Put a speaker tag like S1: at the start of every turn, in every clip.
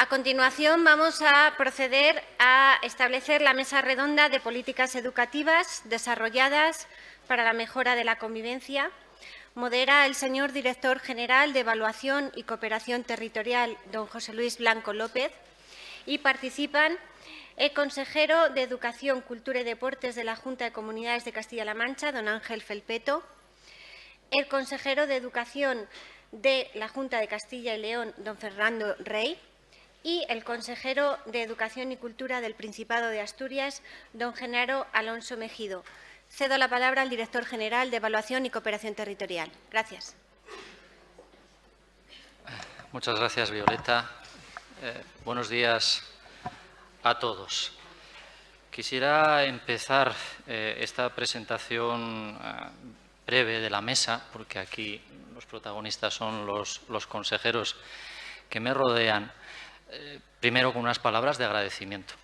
S1: A continuación, vamos a proceder a establecer la mesa redonda de políticas educativas desarrolladas para la mejora de la convivencia. Modera el señor Director General de Evaluación y Cooperación Territorial, don José Luis Blanco López, y participan el consejero de Educación, Cultura y Deportes de la Junta de Comunidades de Castilla-La Mancha, don Ángel Felpeto, el consejero de Educación de la Junta de Castilla y León, don Fernando Rey, y el consejero de Educación y Cultura del Principado de Asturias, don Genaro Alonso Mejido. Cedo la palabra al director general de Evaluación y Cooperación Territorial. Gracias.
S2: Muchas gracias, Violeta. Buenos días a todos. Quisiera empezar esta presentación breve de la mesa, porque aquí los protagonistas son los consejeros que me rodean, primero con unas palabras de agradecimiento.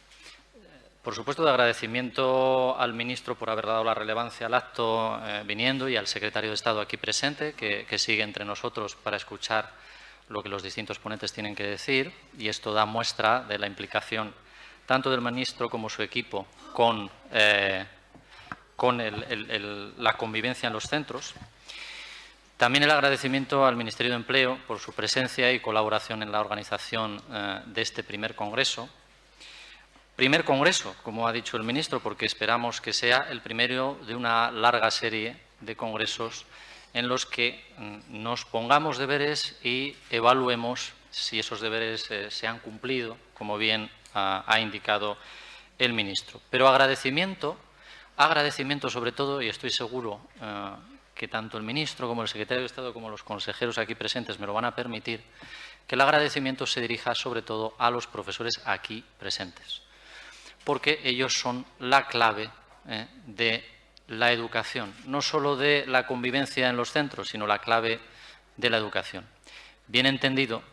S2: Por supuesto, de agradecimiento al ministro por haber dado la relevancia al acto viniendo y al secretario de Estado aquí presente, que sigue entre nosotros para escuchar lo que los distintos ponentes tienen que decir, y esto da muestra de la implicación tanto del ministro como su equipo con la convivencia en los centros. También el agradecimiento al Ministerio de Empleo por su presencia y colaboración en la organización de este primer congreso. Primer congreso, como ha dicho el ministro, porque esperamos que sea el primero de una larga serie de congresos en los que nos pongamos deberes y evaluemos si esos deberes se han cumplido, como bien ha indicado el ministro. Pero agradecimiento sobre todo, y estoy seguro que tanto el ministro como el secretario de Estado como los consejeros aquí presentes me lo van a permitir, que el agradecimiento se dirija sobre todo a los profesores aquí presentes, porque ellos son la clave de la educación, no solo de la convivencia en los centros, sino la clave de la educación. Bien entendido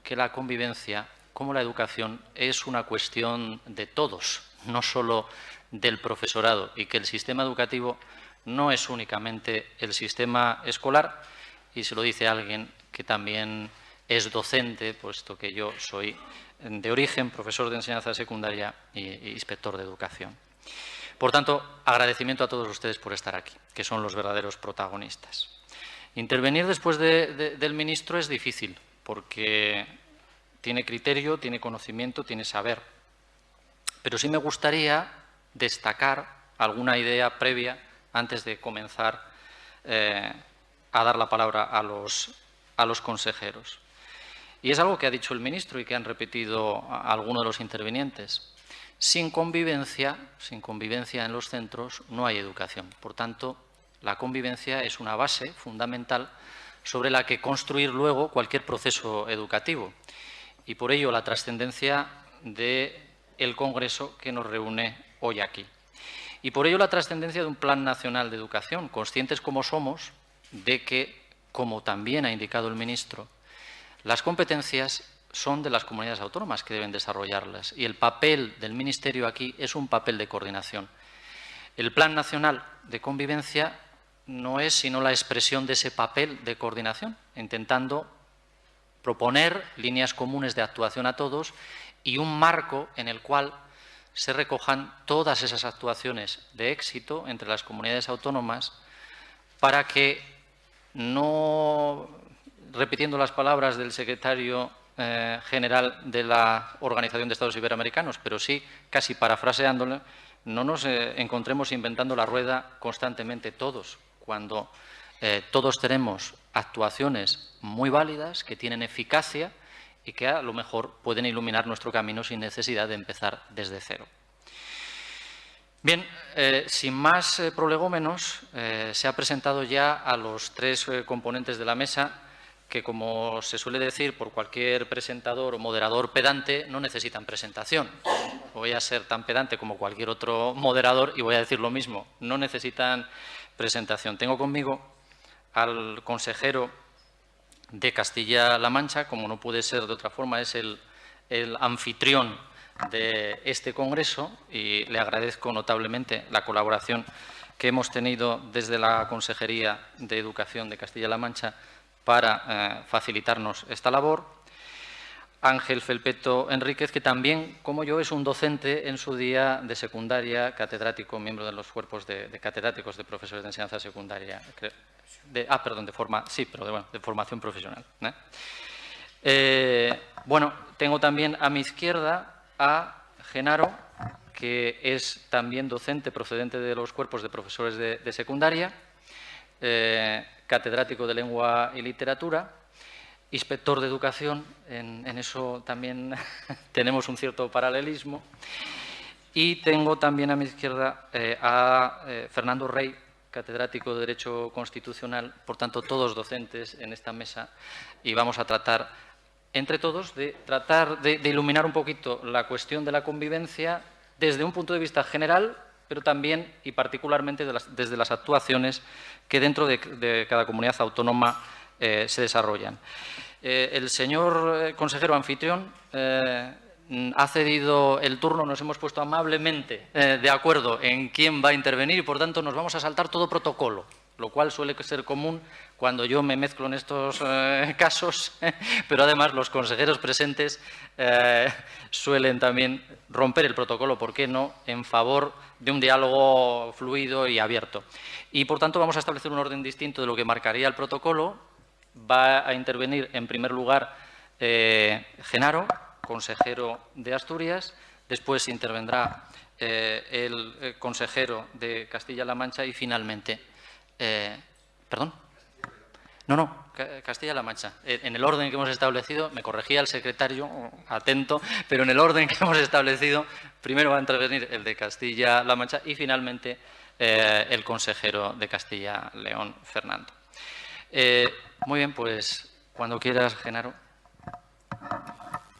S2: que la convivencia, como la educación, es una cuestión de todos, no solo del profesorado, y que el sistema educativo no es únicamente el sistema escolar, y se lo dice alguien que también es docente, puesto que yo soy de origen profesor de enseñanza secundaria e inspector de educación. Por tanto, agradecimiento a todos ustedes por estar aquí, que son los verdaderos protagonistas. Intervenir después del ministro es difícil, porque tiene criterio, tiene conocimiento, tiene saber. Pero sí me gustaría destacar alguna idea previa antes de comenzar a dar la palabra a los consejeros. Y es algo que ha dicho el ministro y que han repetido algunos de los intervinientes. Sin convivencia en los centros no hay educación. Por tanto, la convivencia es una base fundamental sobre la que construir luego cualquier proceso educativo. Y por ello la trascendencia del Congreso que nos reúne hoy aquí. Y por ello la trascendencia de un Plan Nacional de Educación, conscientes como somos de que, como también ha indicado el ministro, las competencias son de las comunidades autónomas que deben desarrollarlas, y el papel del Ministerio aquí es un papel de coordinación. El Plan Nacional de Convivencia no es sino la expresión de ese papel de coordinación, intentando proponer líneas comunes de actuación a todos y un marco en el cual se recojan todas esas actuaciones de éxito entre las comunidades autónomas para que no, repitiendo las palabras del secretario general de la Organización de Estados Iberoamericanos, pero sí casi parafraseándole, no nos encontremos inventando la rueda constantemente todos, cuando todos tenemos actuaciones muy válidas que tienen eficacia y que a lo mejor pueden iluminar nuestro camino sin necesidad de empezar desde cero. Bien, sin más prolegómenos, se ha presentado ya a los tres componentes de la mesa que, como se suele decir por cualquier presentador o moderador pedante, no necesitan presentación. Voy a ser tan pedante como cualquier otro moderador y voy a decir lo mismo, no necesitan presentación. Tengo conmigo al consejero de Castilla-La Mancha, como no puede ser de otra forma, es el anfitrión de este congreso, y le agradezco notablemente la colaboración que hemos tenido desde la Consejería de Educación de Castilla-La Mancha para facilitarnos esta labor. Ángel Felpeto Enríquez, que también, como yo, es un docente en su día de secundaria, catedrático, miembro de los cuerpos de catedráticos de profesores de enseñanza secundaria. De formación profesional. Bueno, tengo también a mi izquierda a Genaro, que es también docente procedente de los cuerpos de profesores de secundaria, catedrático de lengua y literatura, inspector de educación, en eso también tenemos un cierto paralelismo. Y tengo también a mi izquierda a Fernando Rey, catedrático de Derecho Constitucional, por tanto, todos docentes en esta mesa, y vamos a tratar, entre todos, de iluminar un poquito la cuestión de la convivencia desde un punto de vista general, pero también y particularmente desde las actuaciones que dentro de cada comunidad autónoma se desarrollan. El señor consejero anfitrión ha cedido el turno, nos hemos puesto amablemente de acuerdo en quién va a intervenir y, por tanto, nos vamos a saltar todo protocolo, lo cual suele ser común cuando yo me mezclo en estos casos, pero además los consejeros presentes suelen también romper el protocolo, ¿por qué no?, en favor de un diálogo fluido y abierto. Y, por tanto, vamos a establecer un orden distinto de lo que marcaría el protocolo. Va a intervenir, en primer lugar, Genaro, consejero de Asturias. Después intervendrá el consejero de Castilla-La Mancha y, finalmente, ¿perdón? No, Castilla-La Mancha. En el orden que hemos establecido, me corregía el secretario, atento, pero en el orden que hemos establecido, primero va a intervenir el de Castilla-La Mancha y, finalmente, el consejero de Castilla-León, Fernando. Muy bien, pues cuando quieras, Genaro.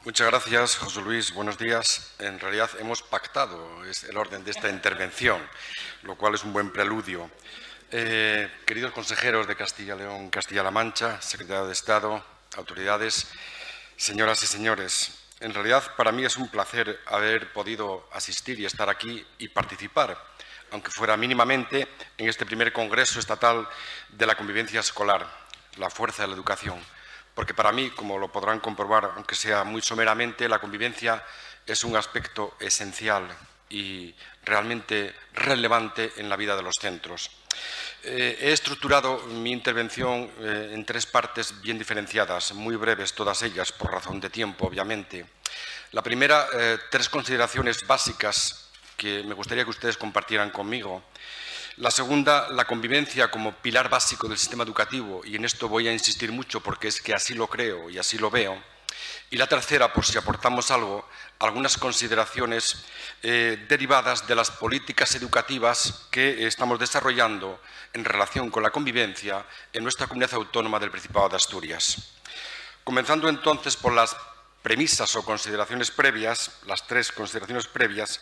S3: Muchas gracias, José Luis. Buenos días. En realidad hemos pactado el orden de esta intervención, lo cual es un buen preludio. Queridos consejeros de Castilla-León, Castilla-La Mancha, secretario de Estado, autoridades, señoras y señores, en realidad para mí es un placer haber podido asistir y estar aquí y participar, aunque fuera mínimamente, en este primer Congreso Estatal de la Convivencia Escolar, la fuerza de la educación. Porque para mí, como lo podrán comprobar, aunque sea muy someramente, la convivencia es un aspecto esencial y realmente relevante en la vida de los centros. He estructurado mi intervención en tres partes bien diferenciadas, muy breves todas ellas, por razón de tiempo, obviamente. La primera, tres consideraciones básicas que me gustaría que ustedes compartieran conmigo. La segunda, la convivencia como pilar básico del sistema educativo, y en esto voy a insistir mucho porque es que así lo creo y así lo veo. Y la tercera, por si aportamos algo, algunas consideraciones derivadas de las políticas educativas que estamos desarrollando en relación con la convivencia en nuestra comunidad autónoma del Principado de Asturias. Comenzando entonces por las premisas o consideraciones previas, las tres consideraciones previas.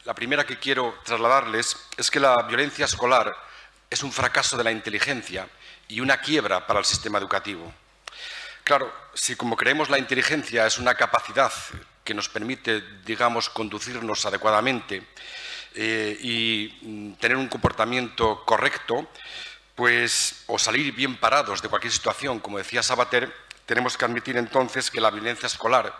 S3: La primera que quiero trasladarles es que la violencia escolar es un fracaso de la inteligencia y una quiebra para el sistema educativo. Claro, si como creemos la inteligencia es una capacidad que nos permite, digamos, conducirnos adecuadamente y tener un comportamiento correcto, pues, o salir bien parados de cualquier situación, como decía Sabater, tenemos que admitir entonces que la violencia escolar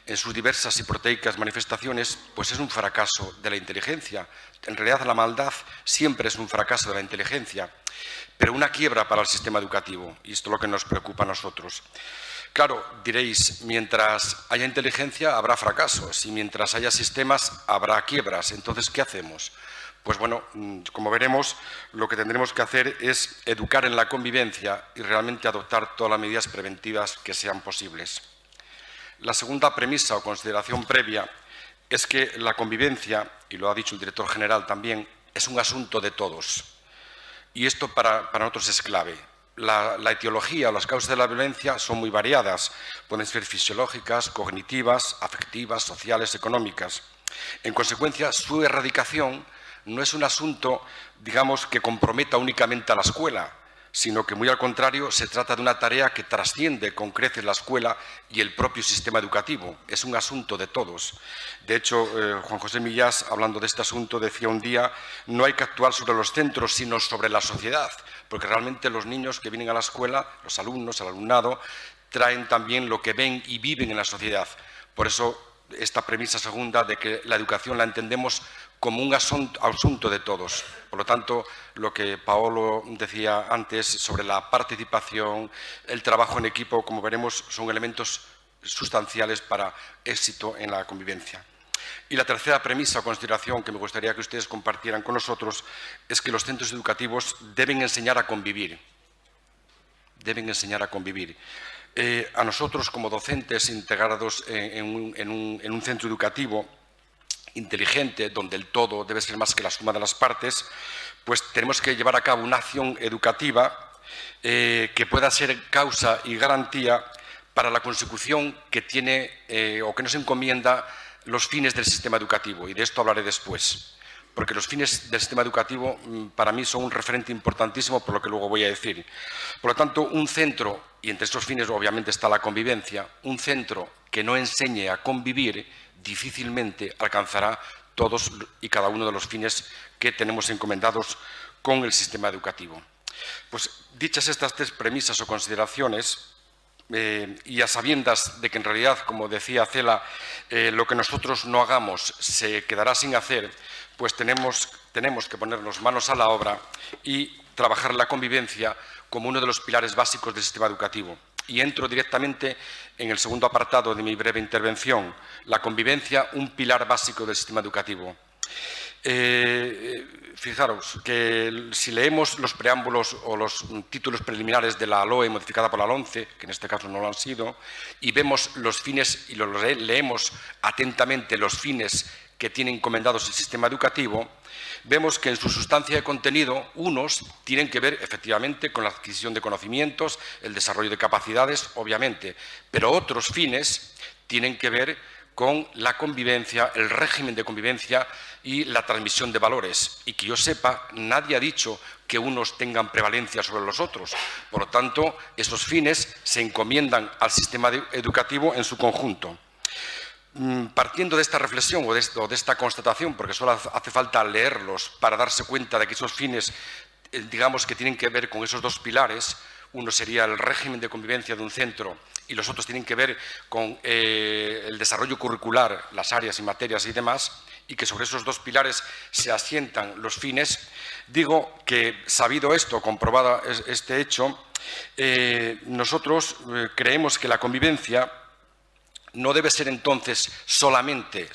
S3: en sus diversas y proteicas manifestaciones, pues es un fracaso de la inteligencia. En realidad la maldad siempre es un fracaso de la inteligencia, pero una quiebra para el sistema educativo, y esto es lo que nos preocupa a nosotros. Claro, diréis, mientras haya inteligencia habrá fracasos y mientras haya sistemas habrá quiebras. Entonces, ¿qué hacemos? Pues bueno, como veremos, lo que tendremos que hacer es educar en la convivencia y realmente adoptar todas las medidas preventivas que sean posibles. La segunda premisa o consideración previa es que la convivencia, y lo ha dicho el director general también, es un asunto de todos. Y esto para nosotros es clave. La etiología o las causas de la violencia son muy variadas. Pueden ser fisiológicas, cognitivas, afectivas, sociales, económicas. En consecuencia, su erradicación no es un asunto, digamos, que comprometa únicamente a la escuela, sino que muy al contrario se trata de una tarea que trasciende con creces la escuela y el propio sistema educativo. Es un asunto de todos. De hecho, Juan José Millás, hablando de este asunto, decía un día, no hay que actuar sobre los centros, sino sobre la sociedad, porque realmente los niños que vienen a la escuela, los alumnos, el alumnado, traen también lo que ven y viven en la sociedad. Por eso, esta premisa segunda de que la educación la entendemos como un asunto de todos. Por lo tanto, lo que Paolo decía antes sobre la participación, el trabajo en equipo, como veremos, son elementos sustanciales para éxito en la convivencia. Y la tercera premisa o consideración que me gustaría que ustedes compartieran con nosotros es que los centros educativos deben enseñar a convivir. Deben enseñar a convivir. A nosotros, como docentes integrados en un centro educativo inteligente, donde el todo debe ser más que la suma de las partes, pues tenemos que llevar a cabo una acción educativa que pueda ser causa y garantía para la consecución que tiene o que nos encomienda los fines del sistema educativo, y de esto hablaré después, porque los fines del sistema educativo para mí son un referente importantísimo por lo que luego voy a decir. Por lo tanto, un centro, y entre estos fines obviamente está la convivencia, un centro que no enseñe a convivir difícilmente alcanzará todos y cada uno de los fines que tenemos encomendados con el sistema educativo. Pues dichas estas tres premisas o consideraciones, y a sabiendas de que en realidad, como decía Cela, lo que nosotros no hagamos se quedará sin hacer, pues tenemos que ponernos manos a la obra y trabajar la convivencia como uno de los pilares básicos del sistema educativo. Y entro directamente en el segundo apartado de mi breve intervención, la convivencia, un pilar básico del sistema educativo. Fijaros que si leemos los preámbulos o los títulos preliminares de la LOE modificada por la LOMCE, que en este caso no lo han sido, y vemos los fines y leemos atentamente los fines que tiene encomendados el sistema educativo, vemos que en su sustancia de contenido unos tienen que ver efectivamente con la adquisición de conocimientos, el desarrollo de capacidades, obviamente, pero otros fines tienen que ver con la convivencia, el régimen de convivencia y la transmisión de valores. Y que yo sepa, nadie ha dicho que unos tengan prevalencia sobre los otros. Por lo tanto, esos fines se encomiendan al sistema educativo en su conjunto. Partiendo de esta reflexión o de esta constatación, porque solo hace falta leerlos para darse cuenta de que esos fines, digamos que tienen que ver con esos dos pilares, uno sería el régimen de convivencia de un centro y los otros tienen que ver con el desarrollo curricular, las áreas y materias y demás, y que sobre esos dos pilares se asientan los fines. Digo que, sabido esto, comprobado este hecho, nosotros creemos que la convivencia no debe ser entonces solamente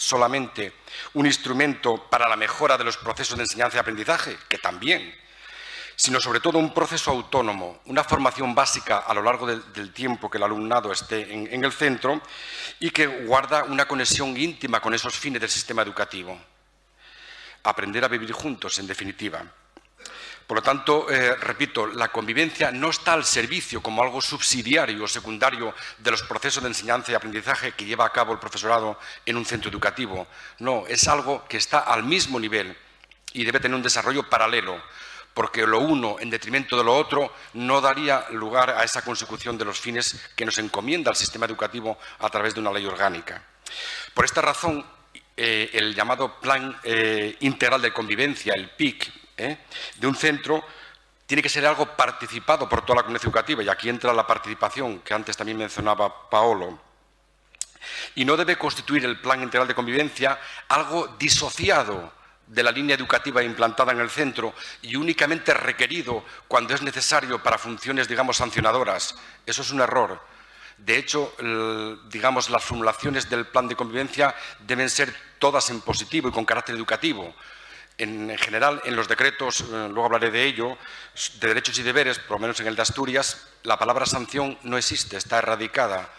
S3: un instrumento para la mejora de los procesos de enseñanza y aprendizaje, que también, sino sobre todo un proceso autónomo, una formación básica a lo largo del tiempo que el alumnado esté en el centro y que guarda una conexión íntima con esos fines del sistema educativo. Aprender a vivir juntos, en definitiva. Por lo tanto, repito, la convivencia no está al servicio como algo subsidiario o secundario de los procesos de enseñanza y aprendizaje que lleva a cabo el profesorado en un centro educativo. No, es algo que está al mismo nivel y debe tener un desarrollo paralelo, porque lo uno en detrimento de lo otro no daría lugar a esa consecución de los fines que nos encomienda el sistema educativo a través de una ley orgánica. Por esta razón, el llamado Plan Integral de Convivencia, el PIC, de un centro, tiene que ser algo participado por toda la comunidad educativa, y aquí entra la participación que antes también mencionaba Paolo. Y no debe constituir el Plan Integral de Convivencia algo disociado de la línea educativa implantada en el centro y únicamente requerido cuando es necesario para funciones, digamos, sancionadoras. Eso es un error. De hecho, digamos, las formulaciones del plan de convivencia deben ser todas en positivo y con carácter educativo. En general, en los decretos, luego hablaré de ello, de derechos y deberes, por lo menos en el de Asturias, la palabra sanción no existe, está erradicada.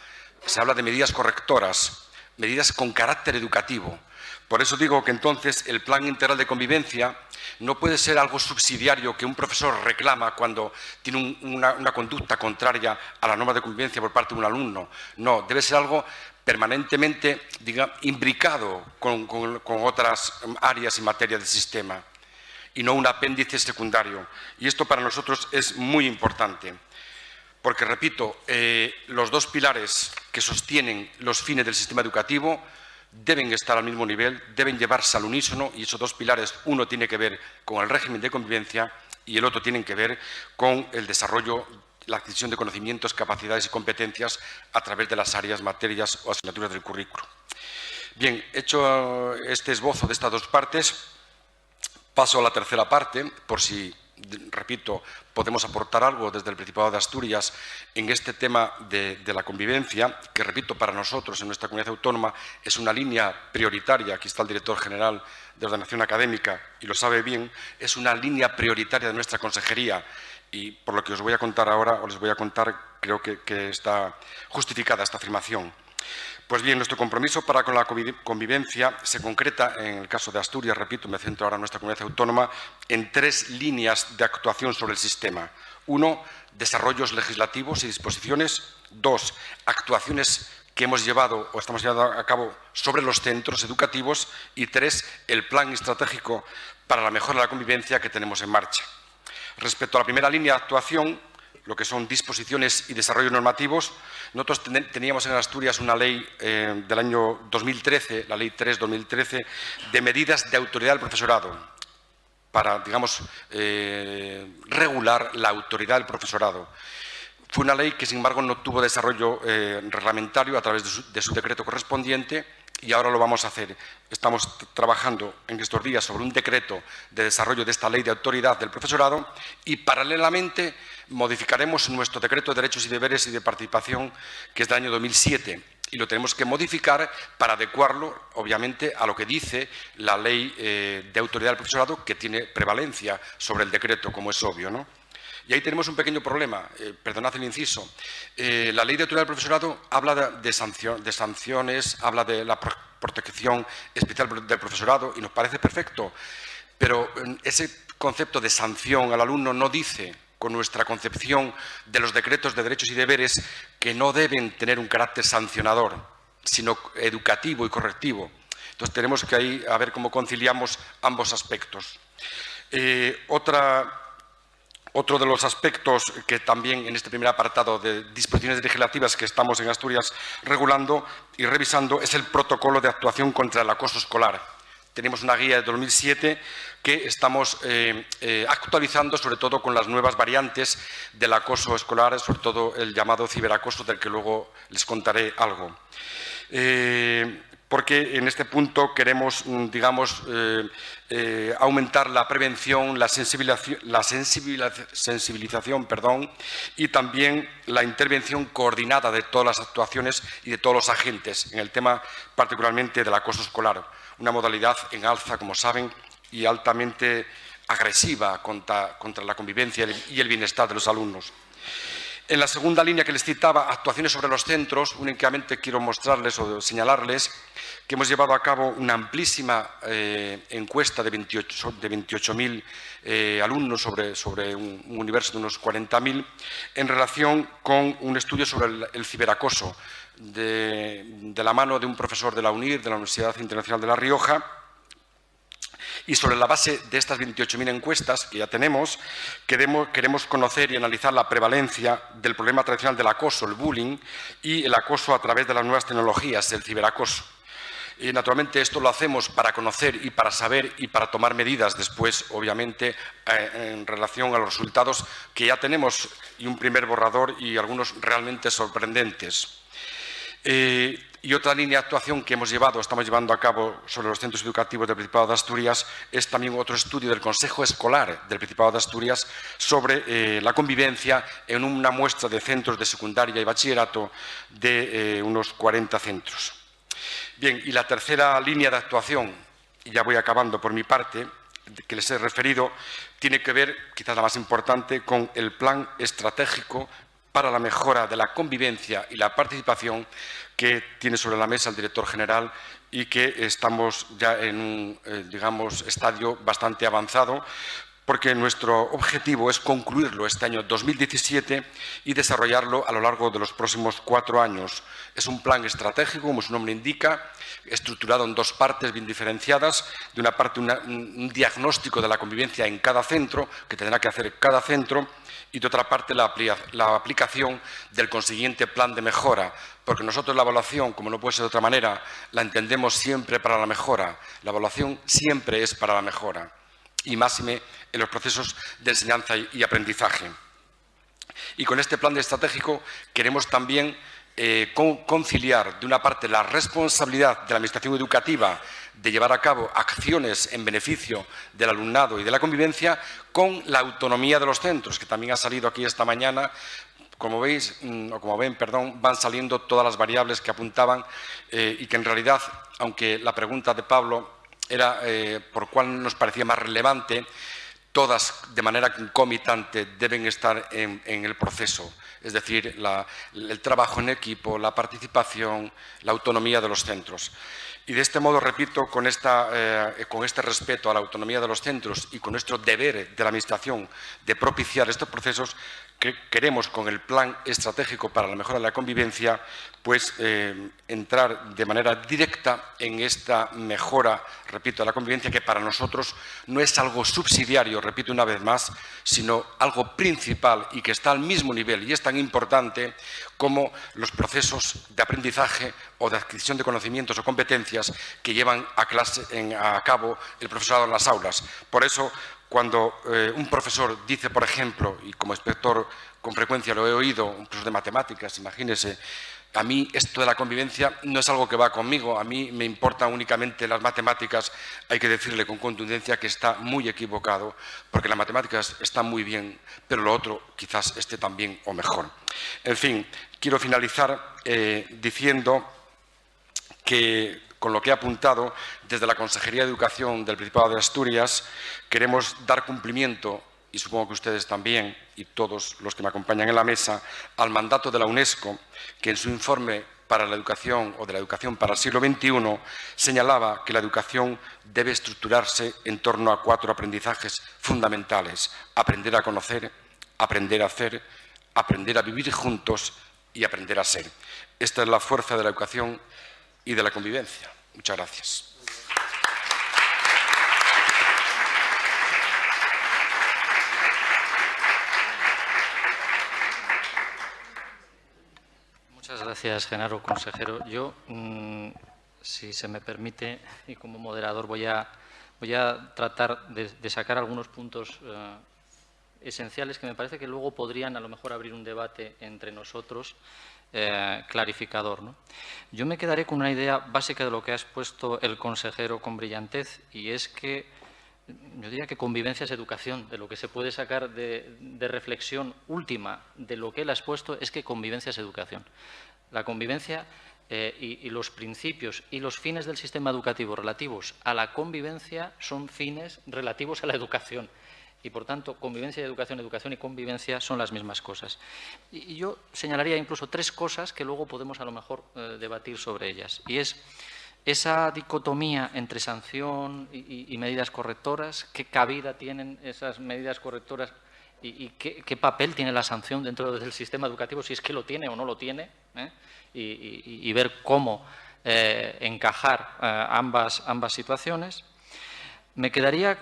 S3: Se habla de medidas correctoras, medidas con carácter educativo. Por eso digo que entonces el Plan Integral de Convivencia no puede ser algo subsidiario que un profesor reclama cuando tiene una conducta contraria a la norma de convivencia por parte de un alumno. No, debe ser algo permanentemente, digamos, imbricado con otras áreas y materias del sistema y no un apéndice secundario. Y esto para nosotros es muy importante, porque, repito, los dos pilares que sostienen los fines del sistema educativo deben estar al mismo nivel, deben llevarse al unísono, y esos dos pilares, uno tiene que ver con el régimen de convivencia y el otro tiene que ver con el desarrollo, la adquisición de conocimientos, capacidades y competencias a través de las áreas, materias o asignaturas del currículo. Bien, hecho este esbozo de estas dos partes, paso a la tercera parte, por si, repito, podemos aportar algo desde el Principado de Asturias en este tema de la convivencia, que, repito, para nosotros en nuestra comunidad autónoma es una línea prioritaria. Aquí está el director general de Ordenación Académica y lo sabe bien, es una línea prioritaria de nuestra consejería y por lo que os voy a contar ahora, o les voy a contar, creo que está justificada esta afirmación. Pues bien, nuestro compromiso para con la convivencia se concreta, en el caso de Asturias, repito, me centro ahora en nuestra comunidad autónoma, en 3 líneas de actuación sobre el sistema. 1, desarrollos legislativos y disposiciones. 2, actuaciones que hemos llevado o estamos llevando a cabo sobre los centros educativos. Y 3, el plan estratégico para la mejora de la convivencia que tenemos en marcha. Respecto a la primera línea de actuación, lo que son disposiciones y desarrollos normativos, nosotros teníamos en Asturias una ley del año 2013, la Ley 3/2013, de medidas de autoridad del profesorado para, digamos, regular la autoridad del profesorado. Fue una ley que, sin embargo, no tuvo desarrollo reglamentario a través de su decreto correspondiente y ahora lo vamos a hacer. Estamos trabajando en estos días sobre un decreto de desarrollo de esta ley de autoridad del profesorado y, paralelamente, modificaremos nuestro decreto de derechos y deberes y de participación, que es del año 2007, y lo tenemos que modificar para adecuarlo, obviamente, a lo que dice la ley de autoridad del profesorado, que tiene prevalencia sobre el decreto, como es obvio, ¿no? Y ahí tenemos un pequeño problema, perdonad el inciso. La ley de autoridad del profesorado habla de sanciones, habla de la protección especial del profesorado y nos parece perfecto, pero ese concepto de sanción al alumno no dice, con nuestra concepción de los decretos de derechos y deberes, que no deben tener un carácter sancionador, sino educativo y correctivo. Entonces tenemos que ahí a ver cómo conciliamos ambos aspectos. Otro de los aspectos que también en este primer apartado de disposiciones legislativas que estamos en Asturias regulando y revisando es el protocolo de actuación contra el acoso escolar. Tenemos una guía de 2007 que estamos actualizando, sobre todo con las nuevas variantes del acoso escolar, sobre todo el llamado ciberacoso, del que luego les contaré algo. Porque en este punto queremos, digamos, aumentar la prevención, la sensibilización, y también la intervención coordinada de todas las actuaciones y de todos los agentes en el tema particularmente del acoso escolar, una modalidad en alza, como saben, y altamente agresiva contra la convivencia y el bienestar de los alumnos. En la segunda línea que les citaba, actuaciones sobre los centros, únicamente quiero mostrarles o señalarles que hemos llevado a cabo una amplísima encuesta de 28.000 alumnos sobre un universo de unos 40.000 en relación con un estudio sobre el ciberacoso de la mano de un profesor de la UNIR, de la Universidad Internacional de La Rioja. Y sobre la base de estas 28.000 encuestas que ya tenemos, queremos conocer y analizar la prevalencia del problema tradicional del acoso, el bullying, y el acoso a través de las nuevas tecnologías, el ciberacoso. Y naturalmente esto lo hacemos para conocer y para saber y para tomar medidas después, obviamente, en relación a los resultados que ya tenemos y un primer borrador y algunos realmente sorprendentes. Y otra línea de actuación que estamos llevando a cabo sobre los centros educativos del Principado de Asturias es también otro estudio del Consejo Escolar del Principado de Asturias sobre la convivencia en una muestra de centros de secundaria y bachillerato de unos 40 centros. Bien, y la tercera línea de actuación, y ya voy acabando por mi parte, que les he referido, tiene que ver, quizás la más importante, con el plan estratégico para la mejora de la convivencia y la participación que tiene sobre la mesa el director general y que estamos ya en un, digamos, estadio bastante avanzado, porque nuestro objetivo es concluirlo este año 2017 y desarrollarlo a lo largo de los próximos 4 años. Es un plan estratégico, como su nombre indica, estructurado en 2 partes bien diferenciadas. De una parte, un diagnóstico de la convivencia en cada centro, que tendrá que hacer cada centro, y de otra parte, la aplicación del consiguiente plan de mejora, porque nosotros la evaluación, como no puede ser de otra manera, la entendemos siempre para la mejora. La evaluación siempre es para la mejora, y máxime en los procesos de enseñanza y aprendizaje. Y con este plan estratégico queremos también conciliar, de una parte, la responsabilidad de la Administración educativa de llevar a cabo acciones en beneficio del alumnado y de la convivencia, con la autonomía de los centros, que también ha salido aquí esta mañana. Como veis, van saliendo todas las variables que apuntaban y que en realidad, aunque la pregunta de Pablo era por cuál nos parecía más relevante, todas de manera concomitante deben estar en el proceso. Es decir, el trabajo en equipo, la participación, la autonomía de los centros. Y de este modo, repito, con este respeto a la autonomía de los centros y con nuestro deber de la Administración de propiciar estos procesos, que queremos, con el plan estratégico para la mejora de la convivencia, pues entrar de manera directa en esta mejora, repito, de la convivencia, que para nosotros no es algo subsidiario, repito una vez más, sino algo principal y que está al mismo nivel y es tan importante como los procesos de aprendizaje o de adquisición de conocimientos o competencias que llevan a cabo el profesorado en las aulas. Por eso, cuando un profesor dice, por ejemplo, y como inspector con frecuencia lo he oído, un profesor de matemáticas, imagínese, a mí esto de la convivencia no es algo que va conmigo, a mí me importan únicamente las matemáticas, hay que decirle con contundencia que está muy equivocado, porque las matemáticas están muy bien, pero lo otro quizás esté también o mejor. En fin, quiero finalizar diciendo que, con lo que he apuntado, desde la Consejería de Educación del Principado de Asturias queremos dar cumplimiento, y supongo que ustedes también, y todos los que me acompañan en la mesa, al mandato de la UNESCO, que en su informe para la educación o de la educación para el siglo XXI señalaba que la educación debe estructurarse en torno a 4 aprendizajes fundamentales: aprender a conocer, aprender a hacer, aprender a vivir juntos y aprender a ser. Esta es la fuerza de la educación y de la convivencia. Muchas gracias.
S2: Muchas gracias, Genaro, consejero. Yo, si se me permite, y como moderador, voy a tratar de sacar algunos puntos esenciales que me parece que luego podrían a lo mejor abrir un debate entre nosotros clarificador, ¿no? Yo me quedaré con una idea básica de lo que ha expuesto el consejero con brillantez, y es que yo diría que convivencia es educación. De lo que se puede sacar de reflexión última de lo que él ha expuesto es que convivencia es educación. La convivencia y los principios y los fines del sistema educativo relativos a la convivencia son fines relativos a la educación. Y, por tanto, convivencia y educación y convivencia son las mismas cosas. Y yo señalaría incluso 3 cosas que luego podemos a lo mejor debatir sobre ellas. Y es esa dicotomía entre sanción y medidas correctoras, qué cabida tienen esas medidas correctoras y qué papel tiene la sanción dentro del sistema educativo, si es que lo tiene o no lo tiene, y ver cómo encajar ambas situaciones. Me quedaría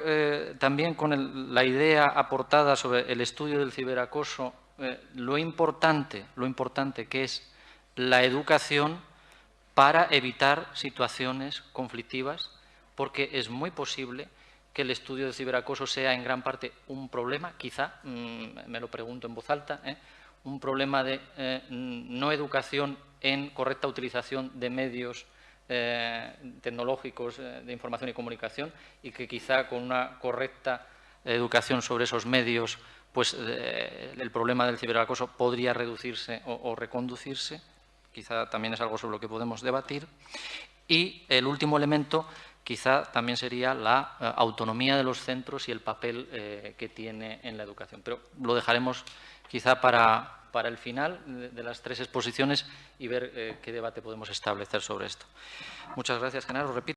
S2: también con la idea aportada sobre el estudio del ciberacoso, lo importante que es la educación para evitar situaciones conflictivas, porque es muy posible que el estudio del ciberacoso sea en gran parte un problema, quizá, me lo pregunto en voz alta, un problema de no educación en correcta utilización de medios tecnológicos de información y comunicación, y que quizá con una correcta educación sobre esos medios, pues el problema del ciberacoso podría reducirse o reconducirse. Quizá también es algo sobre lo que podemos debatir. Y el último elemento quizá también sería la autonomía de los centros y el papel que tiene en la educación. Pero lo dejaremos quizá para el final de las 3 exposiciones y ver qué debate podemos establecer sobre esto. Muchas gracias, Genaro. Repito.